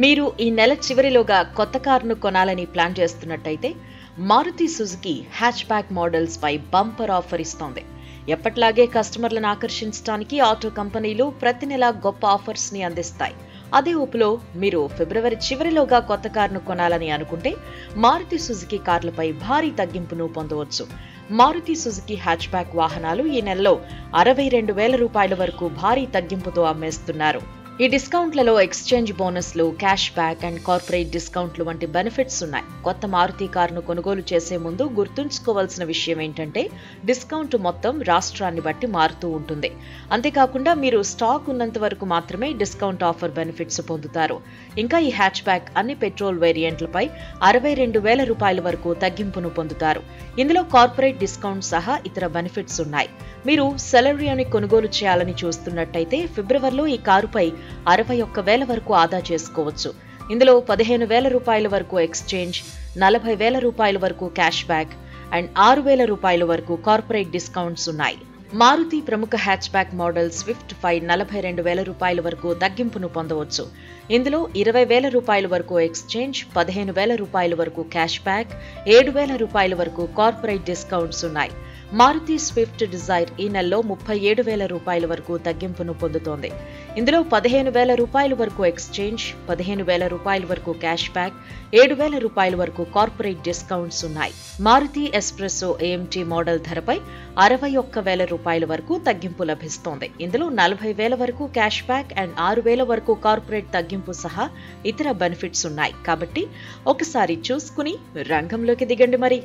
మీరు ఈ నెల చివరిలోగా కొత్త కారును కొనాలని ప్లాన్ చేస్తున్నట్టయితే Maruti Suzuki hatchback models పై బంపర్ ఆఫర్ ఇస్తోంది. ఎప్పట్లాగే కస్టమర్లను ఆకర్షించడానికి ఆటో కంపెనీలు ప్రతి నెల గొప్ప ఆఫర్స్ ని అందిస్తాయి. అదే ఊపులో మీరు ఫిబ్రవరి చివరిలోగా కొత్త కారును కొనాలని అనుకుంటే మారుతి సుజుకి కార్లపై భారీ తగ్గింపును పొందవచ్చు. మారుతి సుజుకి హ్యాచ్ బ్యాక్ వాహనాలు ఈ నెలలో 62,000 రూపాయల వరకు భారీ తగ్గింపుతో అమ్మేస్తున్నారు. ఈ డిస్కౌంట్లలో ఎక్స్చేంజ్ బోనస్లు, క్యాష్ బ్యాక్ అండ్ కార్పొరేట్ డిస్కౌంట్లు వంటి బెనిఫిట్స్ ఉన్నాయి. కొత్త మారుతి కారును కొనుగోలు చేసే ముందు గుర్తుంచుకోవాల్సిన విషయం ఏంటంటే డిస్కౌంట్ మొత్తం రాష్ట్రాన్ని బట్టి మారుతూ ఉంటుంది. అంతేకాకుండా మీరు స్టాక్ ఉన్నంత వరకు మాత్రమే డిస్కౌంట్ ఆఫర్ బెనిఫిట్స్ పొందుతారు. ఇంకా ఈ హ్యాచ్ బ్యాక్ అన్ని పెట్రోల్ వేరియంట్లపై 62,000 రూపాయల వరకు తగ్గింపును పొందుతారు. ఇందులో కార్పొరేట్ డిస్కౌంట్ సహా ఇతర బెనిఫిట్స్ ఉన్నాయి. మీరు సెలెరియోని కొనుగోలు చేయాలని చూస్తున్నట్టయితే ఫిబ్రవరిలో ఈ కారుపై 61,000 వరకు ఆదా చేసుకోవచ్చు. ఇందులో 15,000 రూపాయల వరకు ఎక్స్చేంజ్, 40,000 రూపాయల వరకు క్యాష్ బ్యాక్ అండ్ 6,000 రూపాయల వరకు కార్పొరేట్ డిస్కౌంట్స్ ఉన్నాయి. మారుతి ప్రముఖ హ్యాచ్ బ్యాక్ మోడల్ స్విఫ్ట్ పై 42,000 రూపాయల వరకు తగ్గింపును పొందవచ్చు. ఇందులో 20,000 రూపాయల వరకు ఎక్స్చేంజ్, 15,000 రూపాయల వరకు క్యాష్ బ్యాక్, 7,000 రూపాయల వరకు కార్పొరేట్ డిస్కౌంట్స్ ఉన్నాయి. మారుతి స్విఫ్ట్ డిజైర్ ఈ నెలలో 37,000 రూపాయల వరకు తగ్గింపును పొందుతోంది. ఇందులో 15,000 రూపాయల వరకు ఎక్స్చేంజ్, 15,000 రూపాయల వరకు క్యాష్ బ్యాక్, 7,000 రూపాయల వరకు కార్పొరేట్ డిస్కౌంట్స్ ఉన్నాయి. మారుతి ఎస్ప్రెస్సో ఏఎంటీ మోడల్ ధరపై 61,000 రూపాయల వరకు తగ్గింపు లభిస్తోంది. ఇందులో 40,000 వరకు క్యాష్ బ్యాక్ అండ్ 6,000 వరకు కార్పొరేట్ తగ్గింపు సహా ఇతర బెనిఫిట్స్ ఉన్నాయి. కాబట్టి ఒకసారి చూసుకుని రంగంలోకి దిగండి మరి.